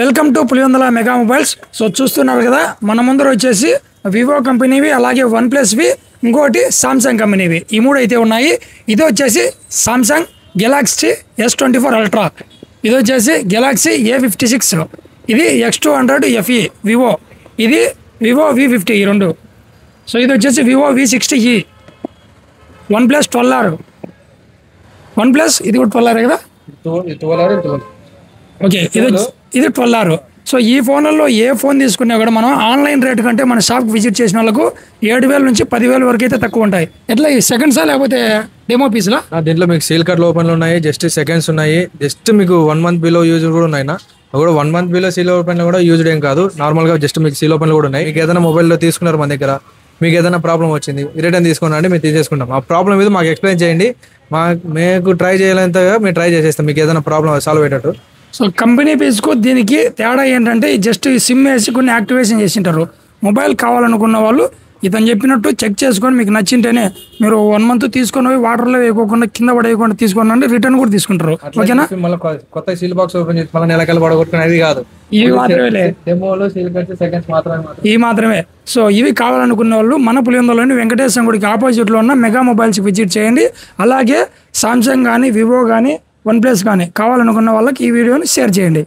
Welcome to Pulivendula mega mobiles. So చూస్తున్నారు కదా, మన ముందర వచ్చేసి వివో కంపెనీవి, అలాగే వన్ ప్లస్వి, ఇంకోటి సామ్సంగ్ కంపెనీవి, ఈ మూడు అయితే ఉన్నాయి. ఇది వచ్చేసి సామ్సంగ్ గెలాక్సీ S24 అల్ట్రా, ఇది వచ్చేసి గెలాక్సీ A56, ఇది X200 FE వివో, ఇది వివో V50 ఈ రెండు. సో ఇది వచ్చేసి Vivo V60e, one plus 12R, one plus ఇది కూడా 12R కదా, ఓకే. ఇది 12R. సో ఈ ఫోన్లలో ఏ ఫోన్ తీసుకున్నా కూడా మనం ఆన్లైన్ రేట్ కంటే మన షాప్కి విజిట్ చేసిన వాళ్ళకు 7,000 నుంచి 10,000 వరకు అయితే తక్కువ ఉంటాయి. ఎట్లా ఈ సెకండ్సా లేకపోతే డెమో పీస్లా? దీంట్లో మీకు సేల్ కార్డులు ఓపెన్లు ఉన్నాయి, జస్ట్ సెకండ్స్ ఉన్నాయి, జస్ట్ మీకు 1 month బిలో యూజ్ కూడా ఉన్నాయి. కూడా 1 month బిలో సీల్ ఓపెన్లు కూడా యూజ్డ్ ఏం కాదు, నార్మల్గా జస్ట్ మీకు సీల్ ఓపెన్లు కూడా ఉన్నాయి. మీకు ఏదైనా మొబైల్లో తీసుకున్నారు మన దగ్గర, మీకు ఏదైనా ప్రాబ్లం వచ్చింది, రిటర్న్ తీసుకున్నాండి మేము తీసేసుకుంటాం. ఆ ప్రాబ్లం మీద మాకు ఎక్స్ప్లెయిన్ చేయండి, మీకు ట్రై చేయాలంతగా మేము ట్రై చేసేస్తాం మీకు ఏదైనా ప్రాబ్లం సాల్వ్ అయ్యేటట్టు. సో కంపెనీ పీస్కు దీనికి తేడా ఏంటంటే జస్ట్ సిమ్ వేసి కొన్ని యాక్టివేషన్ చేసింటారు. మొబైల్ కావాలనుకున్న వాళ్ళు ఇతను చెప్పినట్టు చెక్ చేసుకొని మీకు నచ్చింటేనే మీరు 1 month తీసుకొని పోయి వాటర్లో వేయకోకుండా కింద పడేయకుండా తీసుకుని రిటర్న్ కూడా తీసుకుంటారు. ఓకేనా? మళ్ళీ కొత్త సీల్ బాక్స్ ఓపెన్ చేసి మళ్ళీ నెలకలు పడగొట్టుకునేది కాదు, ఇవి మాత్రమే, డెమోలో సీల్ కట్టి సెకండ్స్ ఇవి మాత్రమే. సో ఇవి కావాలనుకున్న వాళ్ళు మన పులివెందులోని వెంకటేశ్వర గుడికి ఆపోజిట్లో ఉన్న మెగా మొబైల్స్కి విజిట్ చేయండి. అలాగే సామ్సంగ్ కానీ, వివో కానీ, వన్ ప్లస్ కానీ కావాలనుకున్న వాళ్ళకి ఈ వీడియోని షేర్ చేయండి.